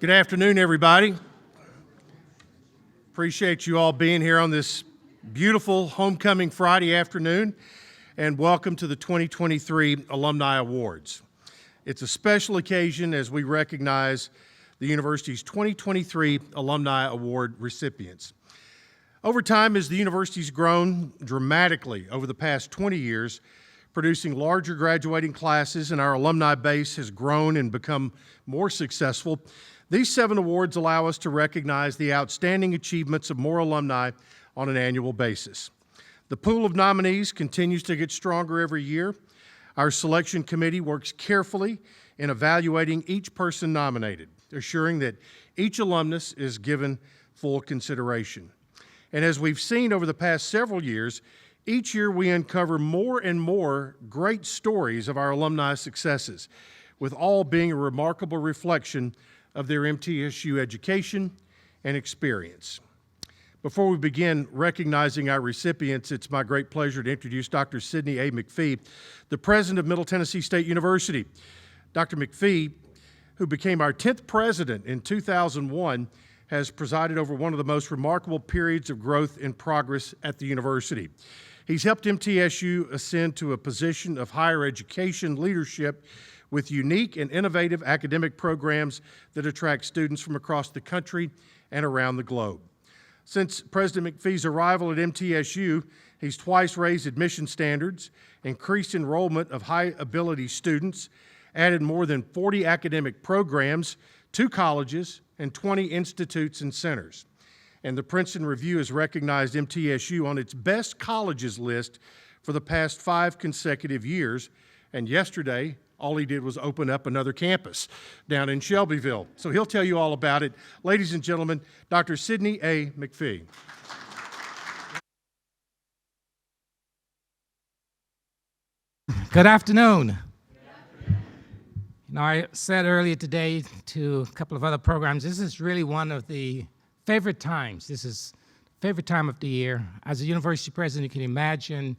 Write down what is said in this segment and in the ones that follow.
Good afternoon, everybody. Appreciate you all being here on this beautiful homecoming Friday afternoon, and welcome to the 2023 Alumni Awards. It's a special occasion as we recognize the university's 2023 Alumni Award recipients. Over time, as the university's grown dramatically over the past 20 years, producing larger graduating classes, and our alumni base has grown and become more successful, these 7 awards allow us to recognize the outstanding achievements of more alumni on an annual basis. The pool of nominees continues to get stronger every year. Our selection committee works carefully in evaluating each person nominated, assuring that each alumnus is given full consideration. And as we've seen over the past several years, each year we uncover more and more great stories of our alumni successes, with all being a remarkable reflection of their MTSU education and experience. Before we begin recognizing our recipients, it's my great pleasure to introduce Dr. Sidney A. McPhee, the president of Middle Tennessee State University. Dr. McPhee, who became our 10th president in 2001, has presided over one of the most remarkable periods of growth and progress at the university. He's helped MTSU ascend to a position of higher education leadership with unique and innovative academic programs that attract students from across the country and around the globe. Since President McPhee's arrival at MTSU, he's twice raised admission standards, increased enrollment of high-ability students, added more than 40 academic programs, 2 colleges, and 20 institutes and centers. And the Princeton Review has recognized MTSU on its best colleges list for the past 5 consecutive years, and yesterday, all he did was open up another campus down in Shelbyville. So he'll tell you all about it. Ladies and gentlemen, Dr. Sidney A. McPhee. Good afternoon. I said earlier today to a couple of other programs, this is really one of the favorite times. This is favorite time of the year. As a university president, you can imagine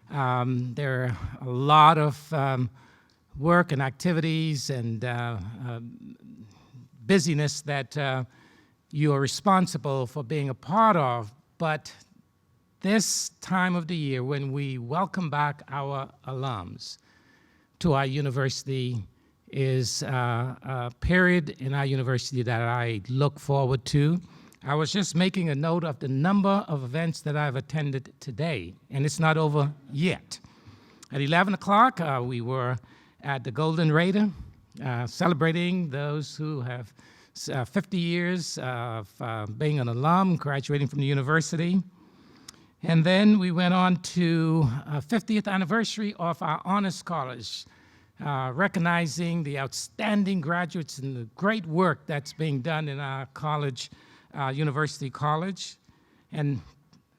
there are a lot of work and activities and busyness that you are responsible for being a part of. But this time of the year, when we welcome back our alums to our university, is a period in our university that I look forward to. I was just making a note of the number of events that I've attended today, and it's not over yet. At 11 o'clock, we were at the Golden Raider, celebrating those who have 50 years of being an alum, graduating from the university. And then we went on to 50th anniversary of our Honors College, recognizing the outstanding graduates and the great work that's being done in our college, University College. And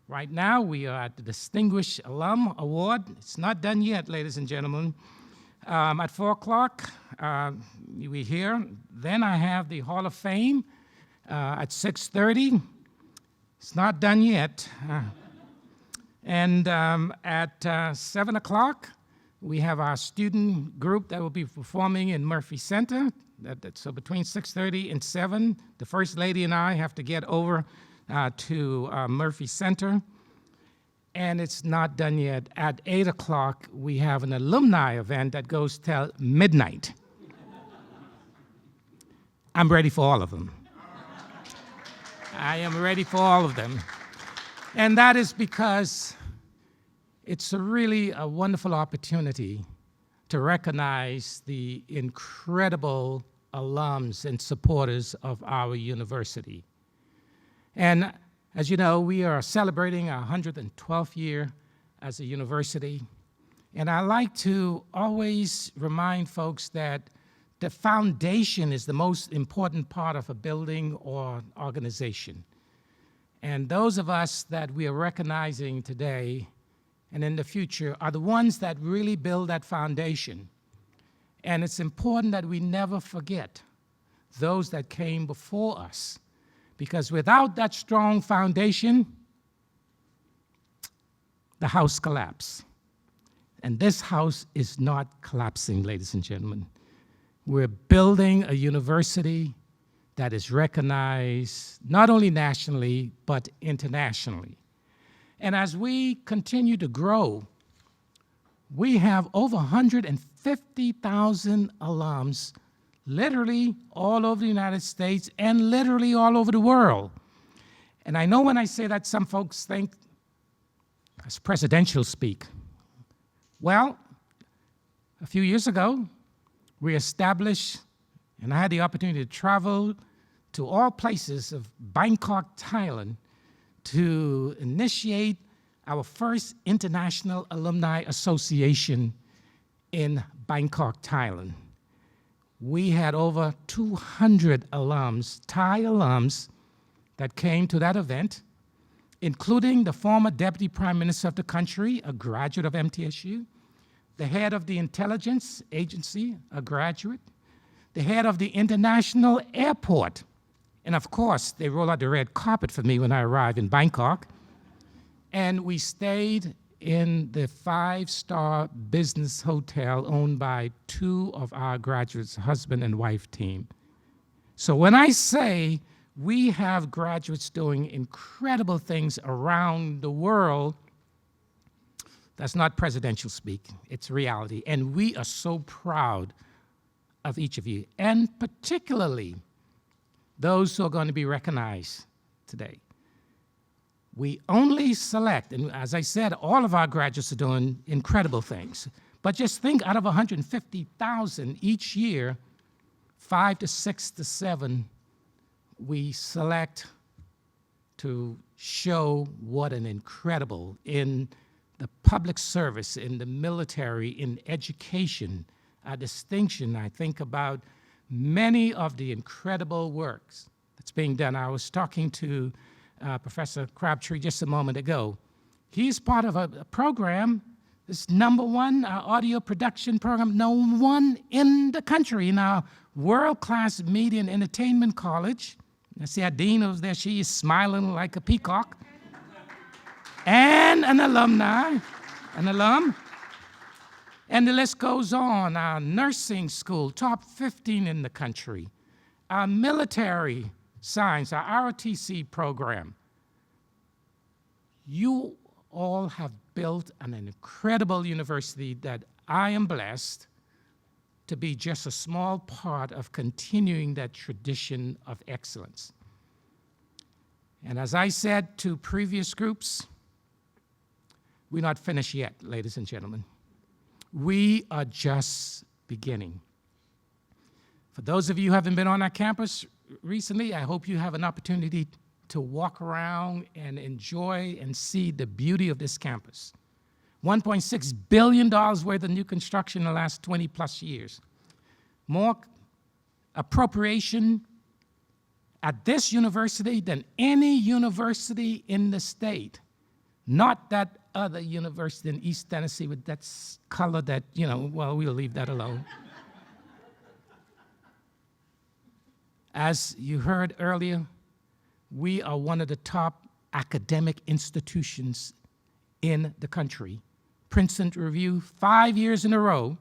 right now we are at the Distinguished Alum Award. It's not done yet, ladies and gentlemen. At 4 o'clock, we're here. Then I have the Hall of Fame at 6:30. It's not done yet. And at 7 o'clock, we have our student group that will be performing in Murphy Center. So between 6:30 and 7, the First Lady and I have to get over to Murphy Center. And it's not done yet. At 8 o'clock, we have an alumni event that goes till midnight. I'm ready for all of them. I am ready for all of them. And that is because it's really a wonderful opportunity to recognize the incredible alums and supporters of our university. And as you know, we are celebrating our 112th year as a university. And I like to always remind folks that the foundation is the most important part of a building or organization. And those of us that we are recognizing today and in the future are the ones that really build that foundation. And it's important that we never forget those that came before us, because without that strong foundation, the house collapsed. And this house is not collapsing, ladies and gentlemen. We're building a university that is recognized not only nationally, but internationally. And as we continue to grow, we have over 150,000 alums literally all over the United States and literally all over the world. And I know when I say that, some folks think that's presidential speak. Well, a few years ago, we established, and I had the opportunity to travel to all places of Bangkok, Thailand, to initiate our first International Alumni Association in Bangkok, Thailand. We had over 200 alums, Thai alums, that came to that event, including the former Deputy Prime Minister of the country, a graduate of MTSU, the head of the intelligence agency, a graduate, the head of the international airport, and of course, they rolled out the red carpet for me when I arrived in Bangkok, and we stayed in the 5-star business hotel owned by 2 of our graduates' husband and wife team. So when I say we have graduates doing incredible things around the world, that's not presidential speak, it's reality. And we are so proud of each of you, and particularly those who are going to be recognized today. We only select, and as I said, all of our graduates are doing incredible things. But just think, out of 150,000 each year, 5 to 6 to 7 we select to show what an incredible, in the public service, in the military, in education, a distinction. I think about many of the incredible works that's being done. I was talking to Professor Crabtree just a moment ago. He's part of a program, this #1 audio production program, #1 in the country, in our world-class media and entertainment college. I see our dean over there, she is smiling like a peacock. And an alum. And the list goes on. Our nursing school, top 15 in the country. Our military science, our ROTC program. You all have built an incredible university that I am blessed to be just a small part of continuing that tradition of excellence. And as I said to previous groups, we're not finished yet, ladies and gentlemen. We are just beginning. For those of you who haven't been on our campus recently, I hope you have an opportunity to walk around and enjoy and see the beauty of this campus. $1.6 billion worth of new construction in the last 20 plus years. More appropriation at this university than any university in the state. Not that other university in East Tennessee with that color that, well, we'll leave that alone. As you heard earlier, we are one of the top academic institutions in the country. Princeton Review, 5 years in a row,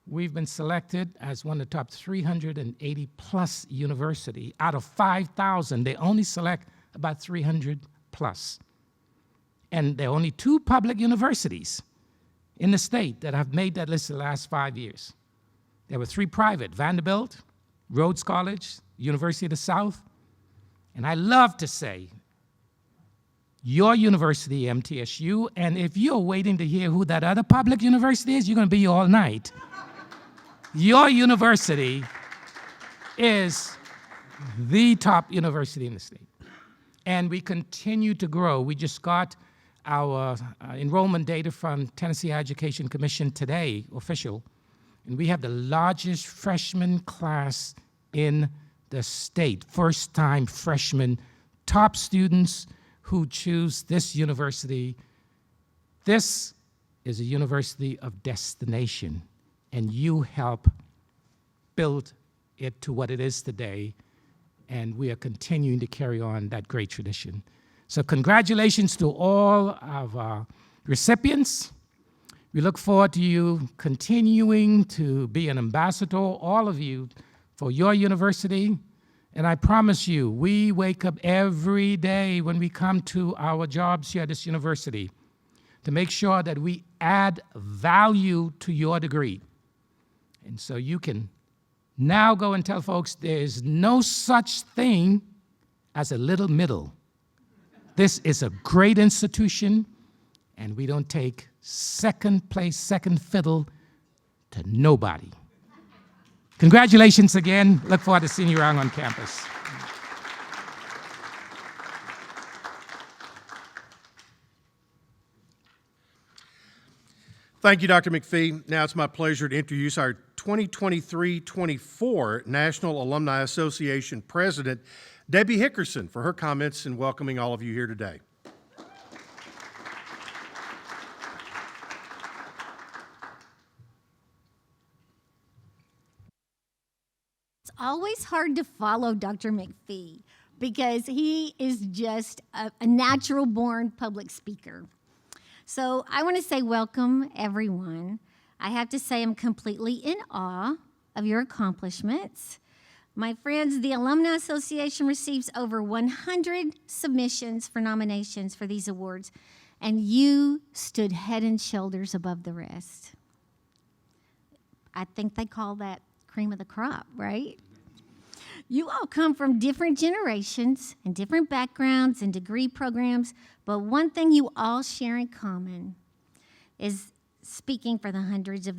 we've been selected as one of the top 380 plus university. Out of 5,000, they only select about 300 plus. And there are only 2 public universities in the state that have made that list the last 5 years. There were 3 private, Vanderbilt, Rhodes College, University of the South. And I love to say, your university, MTSU, and if you're waiting to hear who that other public university is, you're going to be here all night. Your university is the top university in the state. And we continue to grow. We just got our enrollment data from Tennessee Education Commission today, official, and we have the largest freshman class in the state. First-time freshmen, top students who choose this university. This is a university of destination, and you help build it to what it is today, and we are continuing to carry on that great tradition. So congratulations to all of our recipients. We look forward to you continuing to be an ambassador, all of you, for your university. And I promise you, we wake up every day when we come to our jobs here at this university to make sure that we add value to your degree. And so you can now go and tell folks there is no such thing as a little middle. This is a great institution, and we don't take second place, second fiddle to nobody. Congratulations again. Look forward to seeing you around on campus. Thank you, Dr. McPhee. Now it's my pleasure to introduce our 2023-24 National Alumni Association President, Debbie Hickerson, for her comments in welcoming all of you here today. It's always hard to follow Dr. McPhee because he is just a natural-born public speaker. So I want to say welcome, everyone. I have to say I'm completely in awe of your accomplishments. My friends, the Alumni Association receives over 100 submissions for nominations for these awards, and you stood head and shoulders above the rest. I think they call that cream of the crop, right? You all come from different generations and different backgrounds and degree programs, but one thing you all share in common is speaking for the hundreds of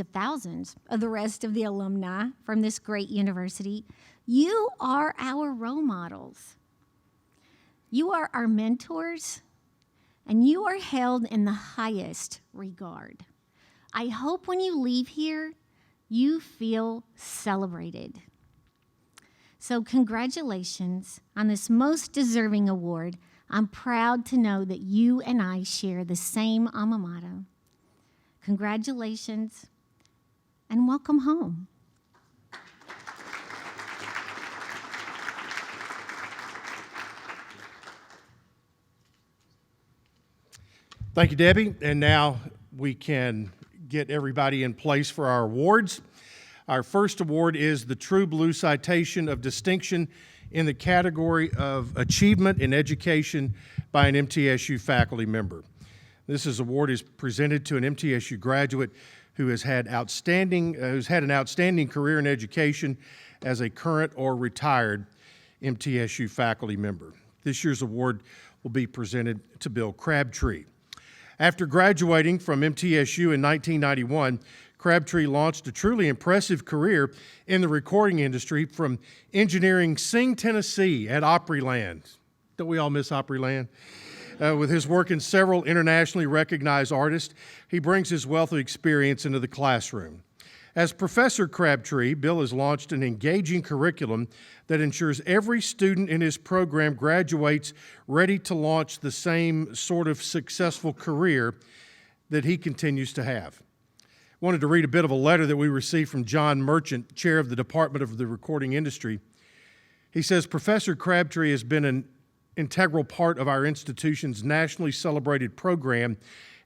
thousands of the rest of the alumni from this great university. You are our role models. You are our mentors, and you are held in the highest regard. I hope when you leave here, you feel celebrated. So congratulations on this most deserving award. I'm proud to know that you and I share the same alma mater. Congratulations, and welcome home. Thank you, Debbie. And now we can get everybody in place for our awards. Our first award is the True Blue Citation of Distinction in the category of Achievement in Education by an MTSU faculty member. This award is presented to an MTSU graduate who has had an outstanding career in education as a current or retired MTSU faculty member. This year's award will be presented to Bill Crabtree. After graduating from MTSU in 1991, Crabtree launched a truly impressive career in the recording industry, from engineering Sing Tennessee at Opryland. Don't we all miss Opryland? With his work in several internationally recognized artists, he brings his wealth of experience into the classroom. As Professor Crabtree, Bill has launched an engaging curriculum that ensures every student in his program graduates ready to launch the same sort of successful career that he continues to have. Wanted to read a bit of a letter that we received from John Merchant, chair of the Department of the Recording Industry. He says, Professor Crabtree has been an integral part of our institution's nationally celebrated program,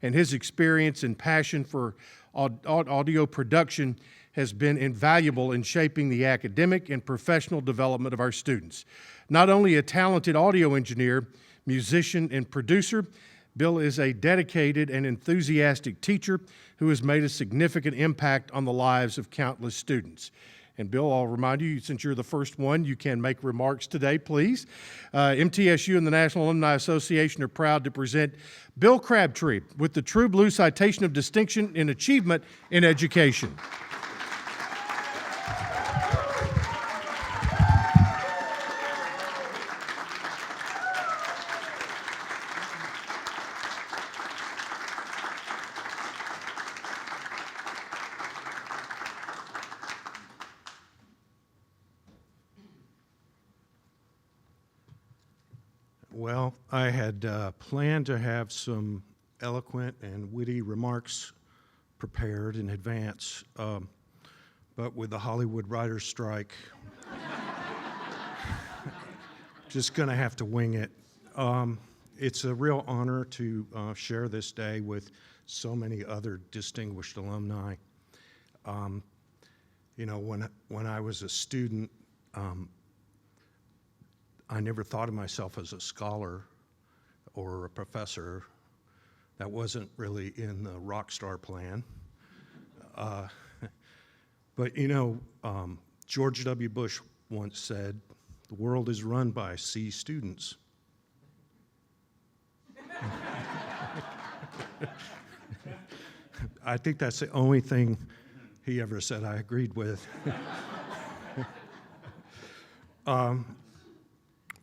and his experience and passion for audio production has been invaluable in shaping the academic and professional development of our students. Not only a talented audio engineer, musician, and producer, Bill is a dedicated and enthusiastic teacher who has made a significant impact on the lives of countless students. And Bill, I'll remind you, since you're the first one, you can make remarks today, please. MTSU and the National Alumni Association are proud to present Bill Crabtree with the True Blue Citation of Distinction in Achievement in Education. Well, I had planned to have some eloquent and witty remarks prepared in advance, but with the Hollywood writers' strike, just going to have to wing it. It's a real honor to share this day with so many other distinguished alumni. You know, when I was a student, I never thought of myself as a scholar or a professor. That wasn't really in the rock star plan. But you know, George W. Bush once said, "The world is run by C students." I think that's the only thing he ever said I agreed with.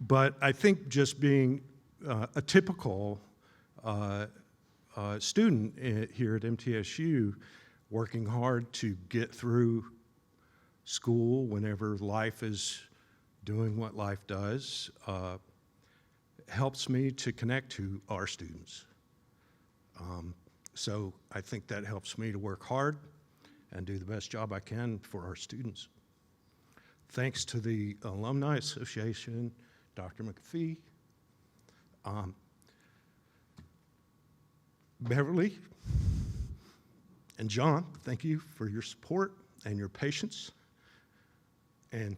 But I think just being a typical student here at MTSU, working hard to get through school whenever life is doing what life does, helps me to connect to our students. So I think that helps me to work hard and do the best job I can for our students. Thanks to the Alumni Association, Dr. McPhee, Beverly, and John, thank you for your support and your patience. And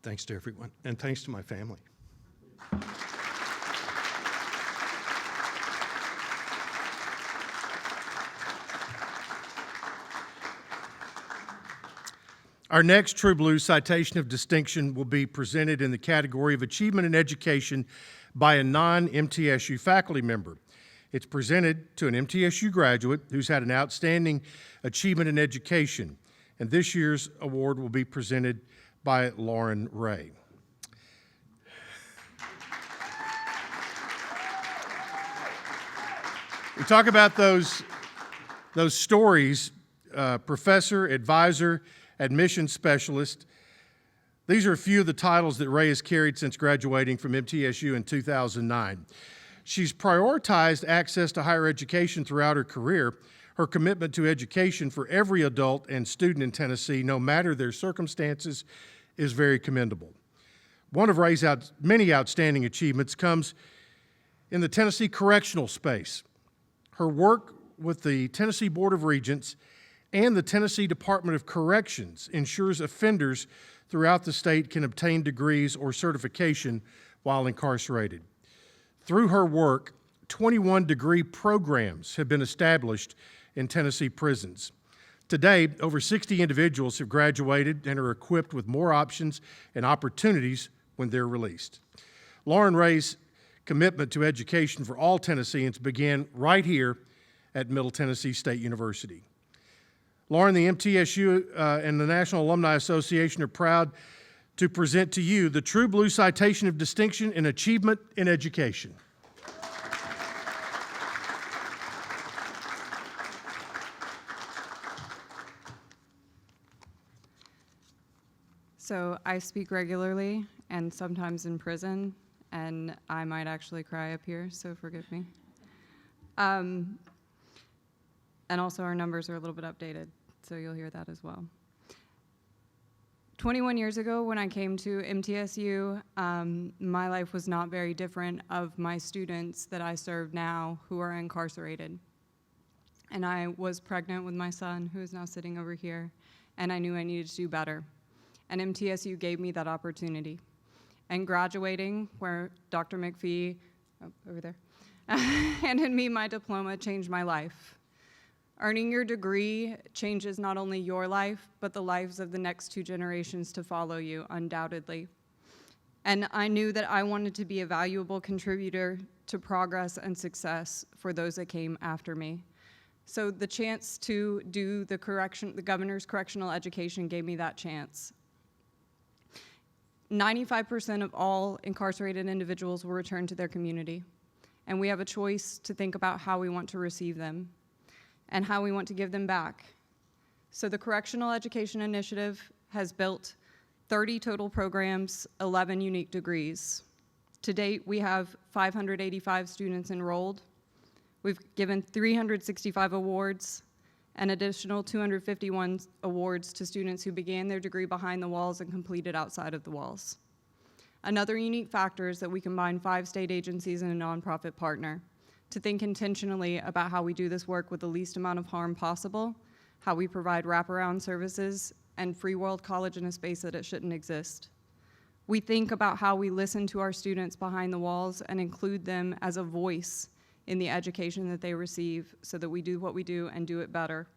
thanks to everyone, and thanks to my family. Our next True Blue Citation of Distinction will be presented in the category of Achievement in Education by a non-MTSU faculty member. It's presented to an MTSU graduate who's had an outstanding achievement in education, and this year's award will be presented by Lauren Rhae. We talk about those stories, professor, advisor, admissions specialist. These are a few of the titles that Rhae has carried since graduating from MTSU in 2009. She's prioritized access to higher education throughout her career. Her commitment to education for every adult and student in Tennessee, no matter their circumstances, is very commendable. One of Rhae's many outstanding achievements comes in the Tennessee correctional space. Her work with the Tennessee Board of Regents and the Tennessee Department of Corrections ensures offenders throughout the state can obtain degrees or certification while incarcerated. Through her work, 21 degree programs have been established in Tennessee prisons. Today, over 60 individuals have graduated and are equipped with more options and opportunities when they're released. Lauren Rhae's commitment to education for all Tennesseans began right here at Middle Tennessee State University. Lauren, the MTSU and the National Alumni Association are proud to present to you the True Blue Citation of Distinction in Achievement in Education. So I speak regularly and sometimes in prison, and I might actually cry up here, so forgive me. And also our numbers are a little bit updated, so you'll hear that as well. 21 years ago when I came to MTSU, my life was not very different of my students that I serve now who are incarcerated. And I was pregnant with my son, who is now sitting over here, and I knew I needed to do better. And MTSU gave me that opportunity. And graduating, where Dr. McPhee, over there, handed me my diploma, changed my life. Earning your degree changes not only your life, but the lives of the next 2 generations to follow you, undoubtedly. And I knew that I wanted to be a valuable contributor to progress and success for those that came after me. So the chance to do the governor's correctional education gave me that chance. 95% of all incarcerated individuals will return to their community, and we have a choice to think about how we want to receive them and how we want to give them back. So the Correctional Education Initiative has built 30 total programs, 11 unique degrees. To date, we have 585 students enrolled. We've given 365 awards, an additional 251 awards to students who began their degree behind the walls and completed outside of the walls. Another unique factor is that we combine 5 state agencies and a nonprofit partner to think intentionally about how we do this work with the least amount of harm possible, how we provide wraparound services, and free world college in a space that it shouldn't exist. We think about how we listen to our students behind the walls and include them as a voice in the education that they receive so that we do what we do and do it better.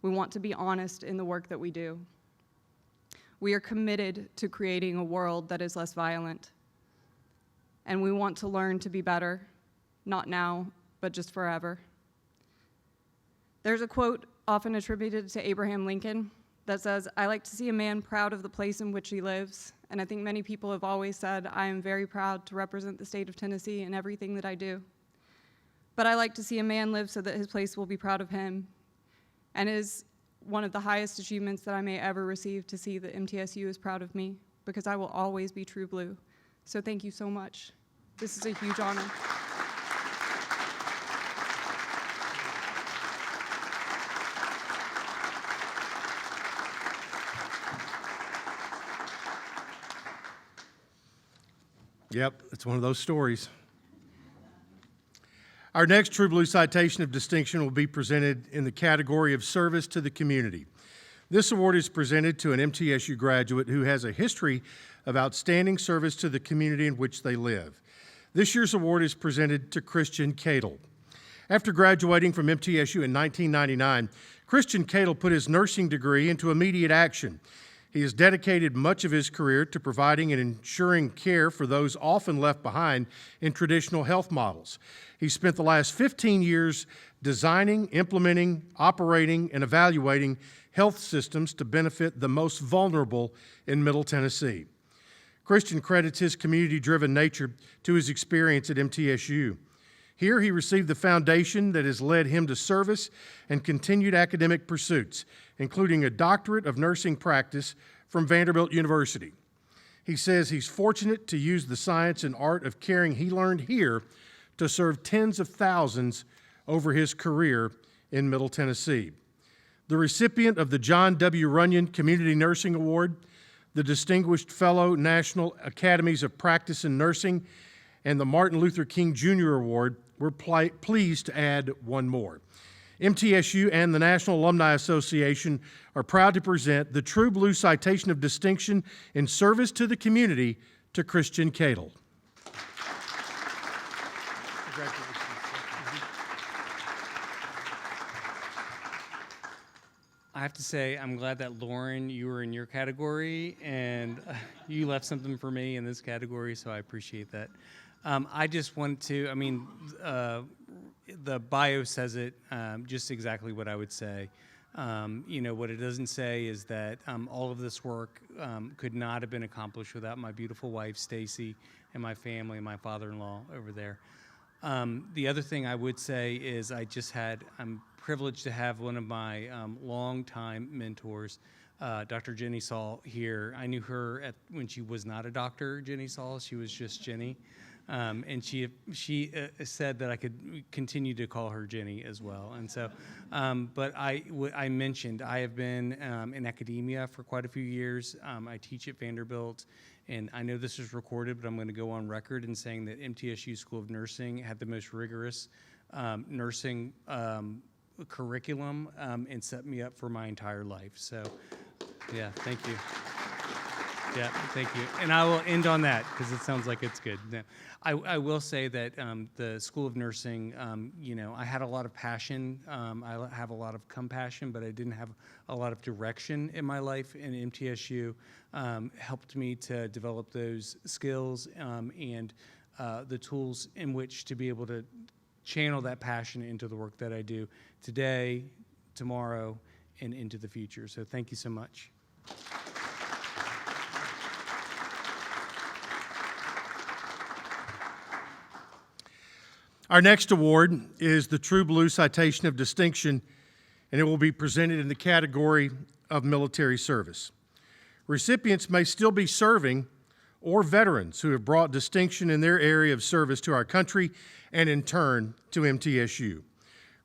We want to be honest in the work that we do. We are committed to creating a world that is less violent. And we want to learn to be better, not now, but just forever. There's a quote often attributed to Abraham Lincoln that says, "I like to see a man proud of the place in which he lives." And I think many people have always said, I am very proud to represent the state of Tennessee in everything that I do. But I like to see a man live so that his place will be proud of him. And it is one of the highest achievements that I may ever receive to see that MTSU is proud of me, because I will always be true blue. So thank you so much. This is a huge honor. Yep, it's one of those stories. Our next True Blue Citation of Distinction will be presented in the category of Service to the Community. This award is presented to an MTSU graduate who has a history of outstanding service to the community in which they live. This year's award is presented to Christian Ketel. After graduating from MTSU in 1999, Christian Ketel put his nursing degree into immediate action. He has dedicated much of his career to providing and ensuring care for those often left behind in traditional health models. He spent the last 15 years designing, implementing, operating, and evaluating health systems to benefit the most vulnerable in Middle Tennessee. Christian credits his community-driven nature to his experience at MTSU. Here he received the foundation that has led him to service and continued academic pursuits, including a doctorate of nursing practice from Vanderbilt University. He says he's fortunate to use the science and art of caring he learned here to serve tens of thousands over his career in Middle Tennessee. The recipient of the John W. Runyon Community Nursing Award, the Distinguished Fellow National Academies of Practice in Nursing, and the Martin Luther King Jr. Award, we're pleased to add one more. MTSU and the National Alumni Association are proud to present the True Blue Citation of Distinction in Service to the Community to Christian Ketel. I have to say, I'm glad that Lauren, you were in your category, and you left something for me in this category, so I appreciate that. I just want to, the bio says it just exactly what I would say. What it doesn't say is that all of this work could not have been accomplished without my beautiful wife, Stacy, and my family, and my father-in-law over there. The other thing I would say is I'm privileged to have one of my longtime mentors, Dr. Jenny Saul, here. I knew her when she was not a doctor, Jenny Saul. She was just Jenny. And she said that I could continue to call her Jenny as well. And so, but I mentioned I have been in academia for quite a few years. I teach at Vanderbilt, and I know this is recorded, but I'm going to go on record in saying that MTSU School of Nursing had the most rigorous nursing curriculum and set me up for my entire life. So, yeah, thank you. Yeah, thank you. And I will end on that because it sounds like it's good. No, I will say that the School of Nursing, I had a lot of passion. I have a lot of compassion, but I didn't have a lot of direction in my life. And MTSU helped me to develop those skills and the tools in which to be able to channel that passion into the work that I do today, tomorrow, and into the future. So thank you so much. Our next award is the True Blue Citation of Distinction, and it will be presented in the category of military service. Recipients may still be serving or veterans who have brought distinction in their area of service to our country and in turn to MTSU.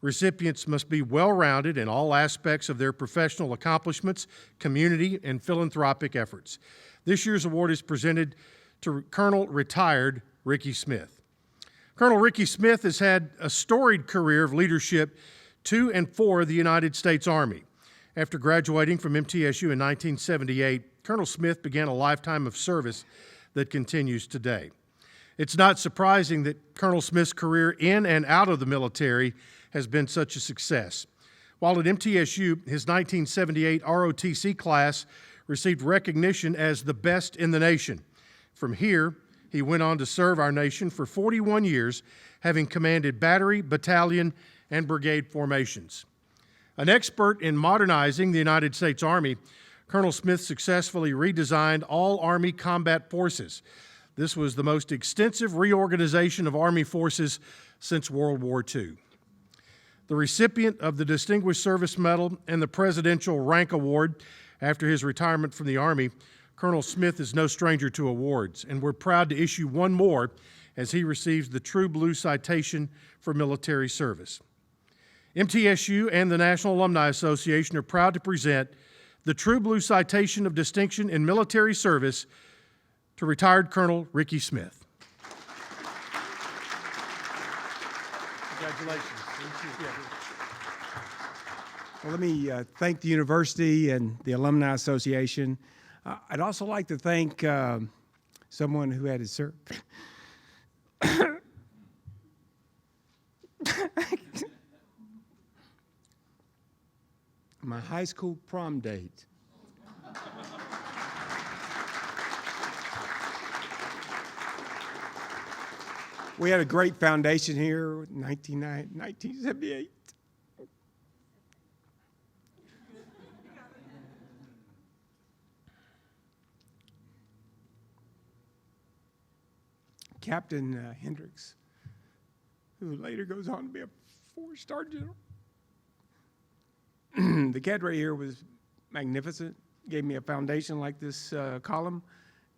Recipients must be well-rounded in all aspects of their professional accomplishments, community, and philanthropic efforts. This year's award is presented to Colonel Retired Ricky Smith. Colonel Ricky Smith has had a storied career of leadership to and for the United States Army, After graduating from MTSU in 1978, Colonel Smith began a lifetime of service that continues today. It's not surprising that Colonel Smith's career in and out of the military has been such a success. While at MTSU, his 1978 ROTC class received recognition as the best in the nation. From here, he went on to serve our nation for 41 years, having commanded battery, battalion, and brigade formations. An expert in modernizing the United States Army, Colonel Smith successfully redesigned all Army combat forces. This was the most extensive reorganization of Army forces since World War II. The recipient of the Distinguished Service Medal and the Presidential Rank Award after his retirement from the Army, Colonel Smith is no stranger to awards, and we're proud to issue one more as he receives the True Blue Citation for military service. MTSU and the National Alumni Association are proud to present the True Blue Citation of Distinction in Military Service to retired Colonel Ricky Smith. Congratulations. Well, let me thank the university and the Alumni Association. I'd also like to thank someone who had to serve. My high school prom date. We had a great foundation here in 1978. Captain Hendricks, who later goes on to be a 4-star general. The cadre here was magnificent, gave me a foundation like this column.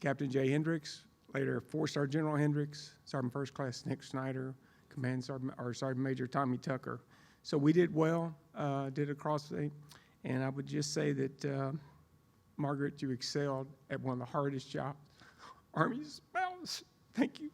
Captain J. Hendricks, later 4-star General Hendricks, Sergeant First Class Nick Snyder, Command Sergeant Major Tommy Tucker. So we did well, did across the, and I would just say that, Margaret, you excelled at one of the hardest jobs Army's balance. Thank you.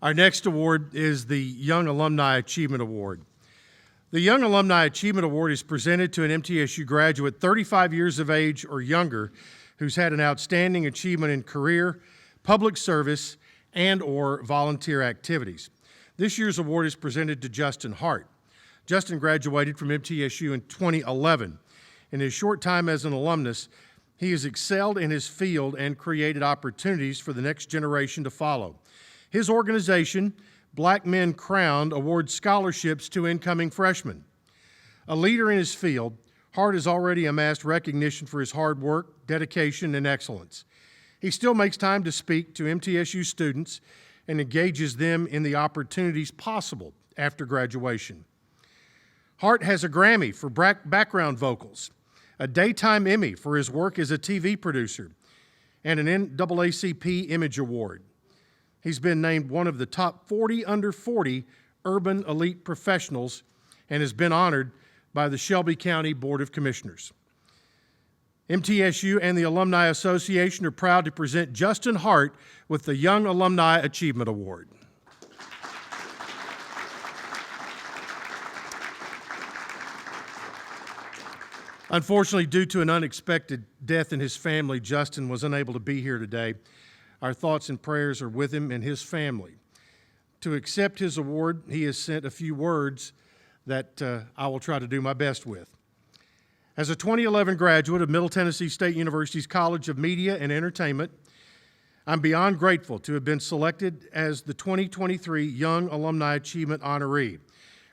Our next award is the Young Alumni Achievement Award. The Young Alumni Achievement Award is presented to an MTSU graduate 35 years of age or younger who's had an outstanding achievement in career, public service, and/or volunteer activities. This year's award is presented to Justin Hart. Justin graduated from MTSU in 2011. In his short time as an alumnus, he has excelled in his field and created opportunities for the next generation to follow. His organization, Black Men Crowned, awards scholarships to incoming freshmen. A leader in his field, Hart has already amassed recognition for his hard work, dedication, and excellence. He still makes time to speak to MTSU students and engages them in the opportunities possible after graduation. Hart has a Grammy for background vocals, a Daytime Emmy for his work as a TV producer, and an NAACP Image Award. He's been named one of the top 40 under 40 urban elite professionals and has been honored by the Shelby County Board of Commissioners. MTSU and the Alumni Association are proud to present Justin Hart with the Young Alumni Achievement Award. Unfortunately, due to an unexpected death in his family, Justin was unable to be here today. Our thoughts and prayers are with him and his family. To accept his award, he has sent a few words that I will try to do my best with. As a 2011 graduate of Middle Tennessee State University's College of Media and Entertainment, I'm beyond grateful to have been selected as the 2023 Young Alumni Achievement Honoree.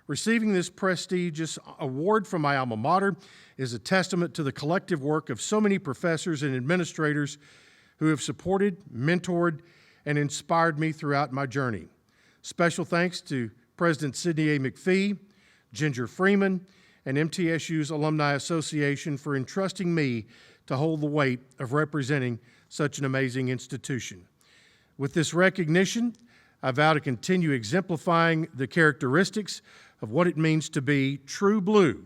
Receiving this prestigious award from my alma mater is a testament to the collective work of so many professors and administrators who have supported, mentored, and inspired me throughout my journey. Special thanks to President Sidney A. McPhee, Ginger Freeman, and MTSU's Alumni Association for entrusting me to hold the weight of representing such an amazing institution. With this recognition, I vow to continue exemplifying the characteristics of what it means to be true blue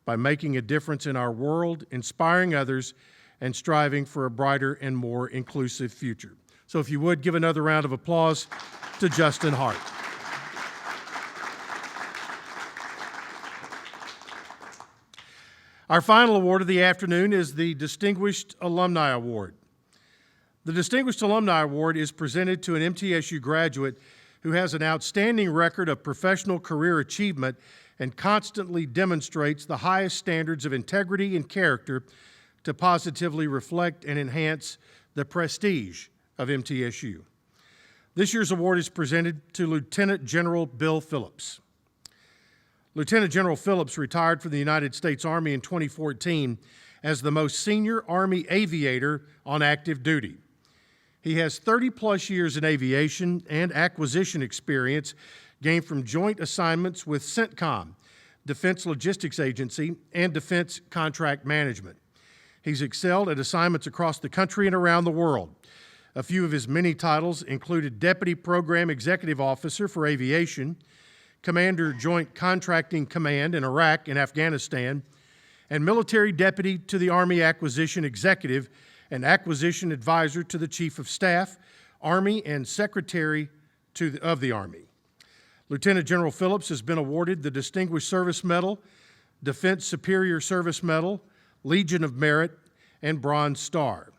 by making a difference in our world, inspiring others, and striving for a brighter and more inclusive future. So if you would, give another round of applause to Justin Hart. Our final award of the afternoon is the Distinguished Alumni Award. The Distinguished Alumni Award is presented to an MTSU graduate who has an outstanding record of professional career achievement and constantly demonstrates the highest standards of integrity and character to positively reflect and enhance the prestige of MTSU. This year's award is presented to Lieutenant General Bill Phillips. Lieutenant General Phillips retired from the United States Army in 2014 as the most senior Army aviator on active duty. He has 30-plus years in aviation and acquisition experience gained from joint assignments with CENTCOM, Defense Logistics Agency, and Defense Contract Management. He's excelled at assignments across the country and around the world. A few of his many titles included Deputy Program Executive Officer for Aviation, Commander Joint Contracting Command in Iraq and Afghanistan, and Military Deputy to the Army Acquisition Executive and Acquisition Advisor to the Chief of Staff, Army, and Secretary of the Army. Lieutenant General Phillips has been awarded the Distinguished Service Medal, Defense Superior Service Medal, Legion of Merit, and Bronze Star.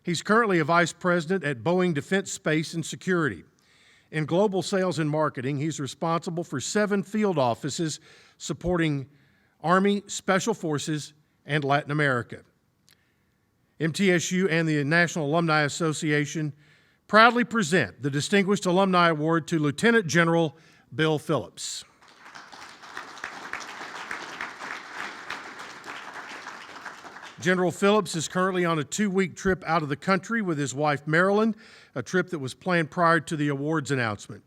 He's currently a Vice President at Boeing Defense Space and Security. In global sales and marketing, he's responsible for 7 field offices supporting Army, Special Forces, and Latin America. MTSU and the National Alumni Association proudly present the Distinguished Alumni Award to Lieutenant General Bill Phillips. General Phillips is currently on a 2-week trip out of the country with his wife, Marilyn, a trip that was planned prior to the awards announcement.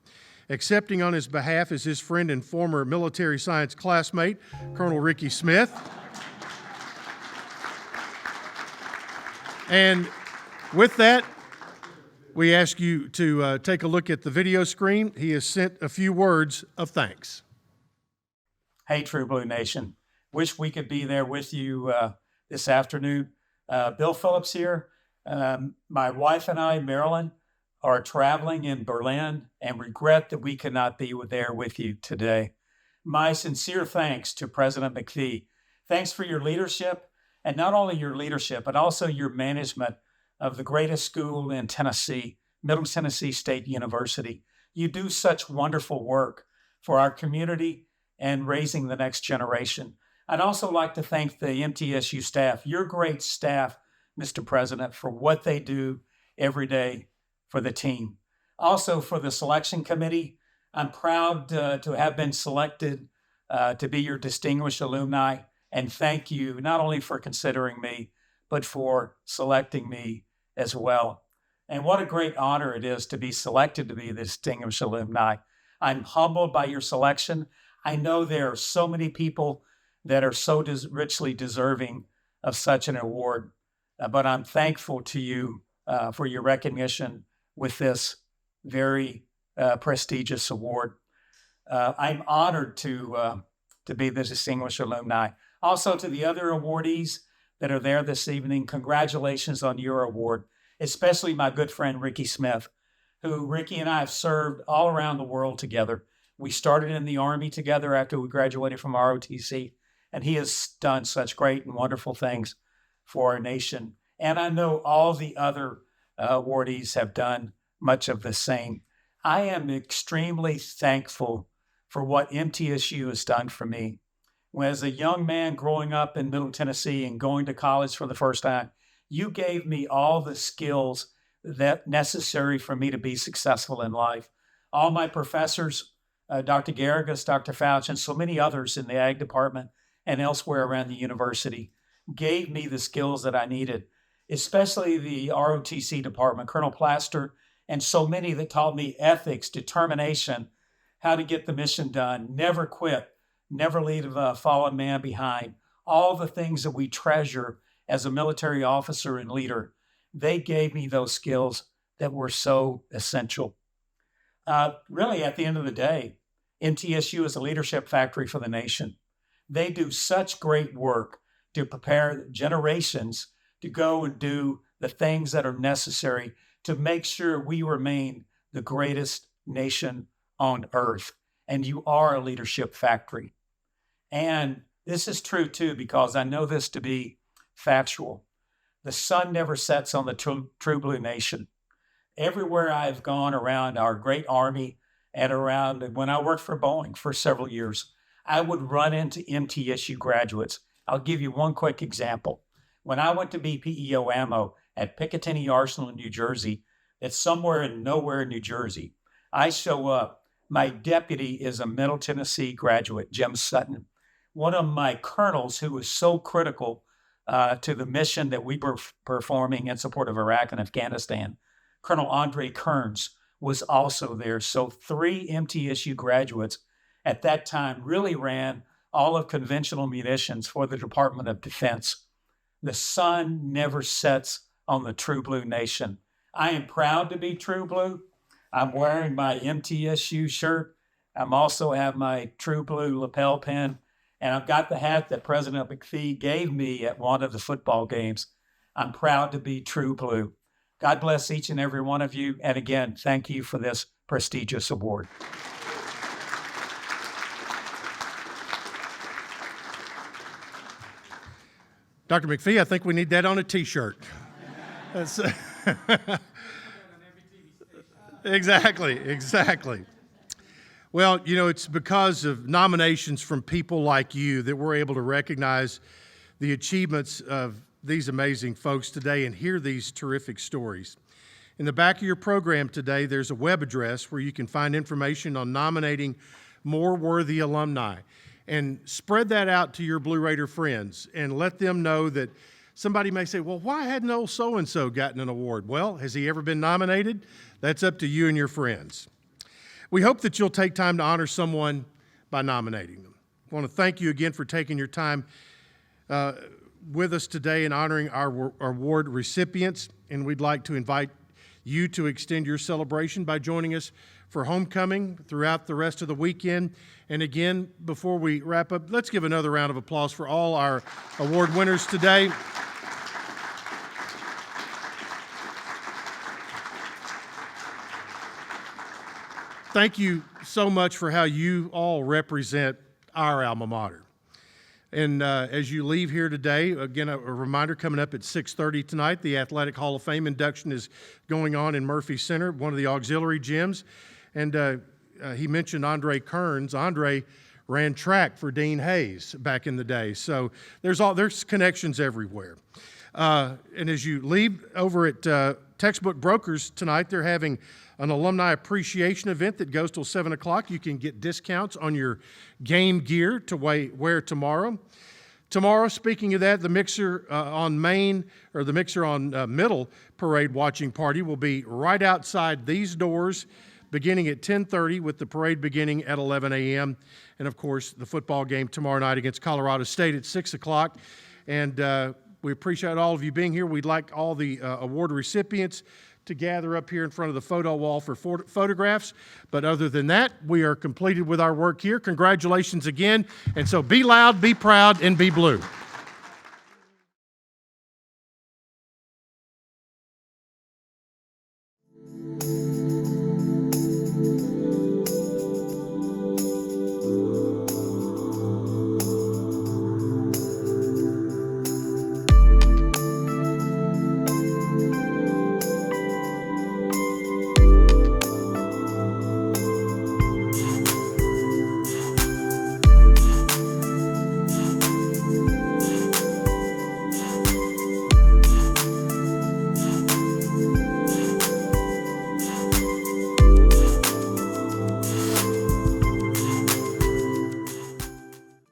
Accepting on his behalf is his friend and former military science classmate, Colonel Ricky Smith. And with that, we ask you to take a look at the video screen. He has sent a few words of thanks. Hey, True Blue Nation. Wish we could be there with you this afternoon. Bill Phillips here. My wife and I, Marilyn, are traveling in Berlin and regret that we could not be there with you today. My sincere thanks to President McPhee. Thanks for your leadership, and not only your leadership, but also your management of the greatest school in Tennessee, Middle Tennessee State University. You do such wonderful work for our community and raising the next generation. I'd also like to thank the MTSU staff, your great staff, Mr. President, for what they do every day for the team. Also for the selection committee, I'm proud to have been selected to be your distinguished alumni, and thank you not only for considering me, but for selecting me as well. And what a great honor it is to be selected to be the distinguished alumni. I'm humbled by your selection. I know there are so many people that are so richly deserving of such an award. But I'm thankful to you for your recognition with this very prestigious award. I'm honored to be the distinguished alumni. Also to the other awardees that are there this evening, congratulations on your award, especially my good friend Ricky Smith, who Ricky and I have served all around the world together. We started in the Army together after we graduated from ROTC. And he has done such great and wonderful things for our nation. And I know all the other awardees have done much of the same. I am extremely thankful for what MTSU has done for me. As a young man growing up in Middle Tennessee and going to college for the first time, you gave me all the skills that necessary for me to be successful in life. All my professors, Dr. Garrigus, Dr. Fouch, and so many others in the ag department and elsewhere around the university, gave me the skills that I needed, especially the ROTC department, Colonel Plaster, and so many that taught me ethics, determination, how to get the mission done, never quit, never leave a fallen man behind, all the things that we treasure as a military officer and leader. They gave me those skills that were so essential. Really, at the end of the day, MTSU is a leadership factory for the nation. They do such great work to prepare generations to go and do the things that are necessary to make sure we remain the greatest nation on earth. And you are a leadership factory. And this is true too, because I know this to be factual. The sun never sets on the true blue nation. Everywhere I've gone around our great Army and around when I worked for Boeing for several years, I would run into MTSU graduates. I'll give you one quick example. When I went to be PEO ammo at Picatinny Arsenal in New Jersey, it's somewhere in nowhere in New Jersey, I show up. My deputy is a Middle Tennessee graduate, Jim Sutton, one of my colonels who was so critical to the mission that we were performing in support of Iraq and Afghanistan. Colonel Andre Kearns was also there. So 3 MTSU graduates at that time really ran all of conventional munitions for the Department of Defense. The sun never sets on the true blue nation. I am proud to be true blue. I'm wearing my MTSU shirt. I'm also have my true blue lapel pin, and I've got the hat that President McPhee gave me at one of the football games. I'm proud to be true blue. God bless each and every one of you. And again, thank you for this prestigious award. Dr. McPhee, I think we need that on a T-shirt. That's, Exactly. Well, you know, it's because of nominations from people like you that we're able to recognize the achievements of these amazing folks today and hear these terrific stories. In the back of your program today, there's a web address where you can find information on nominating more worthy alumni. And spread that out to your Blue Raider friends and let them know that somebody may say, well, why hadn't old so-and-so gotten an award? Well, has he ever been nominated? That's up to you and your friends. We hope that you'll take time to honor someone by nominating them. I want to thank you again for taking your time with us today and honoring our award recipients. And we'd like to invite you to extend your celebration by joining us for homecoming throughout the rest of the weekend. And again, before we wrap up, let's give another round of applause for all our award winners today. Thank you so much for how you all represent our alma mater. And as you leave here today, again, a reminder coming up at 6:30 tonight, the Athletic Hall of Fame induction is going on in Murphy Center, one of the auxiliary gyms. And he mentioned Andre Kearns. Andre ran track for Dean Hayes back in the day. So there's connections everywhere. And as you leave over at Textbook Brokers tonight, they're having an alumni appreciation event that goes till 7 o'clock. You can get discounts on your game gear to wear tomorrow. Tomorrow, speaking of that, the Mixer on Main, or the Mixer on Middle parade watching party will be right outside these doors beginning at 10:30 with the parade beginning at 11 a.m. And, of course, the football game tomorrow night against Colorado State at 6 o'clock. And we appreciate all of you being here. We'd like all the award recipients to gather up here in front of the photo wall for photographs. But other than that, we are completed with our work here. Congratulations again. And so be loud, be proud, and be blue.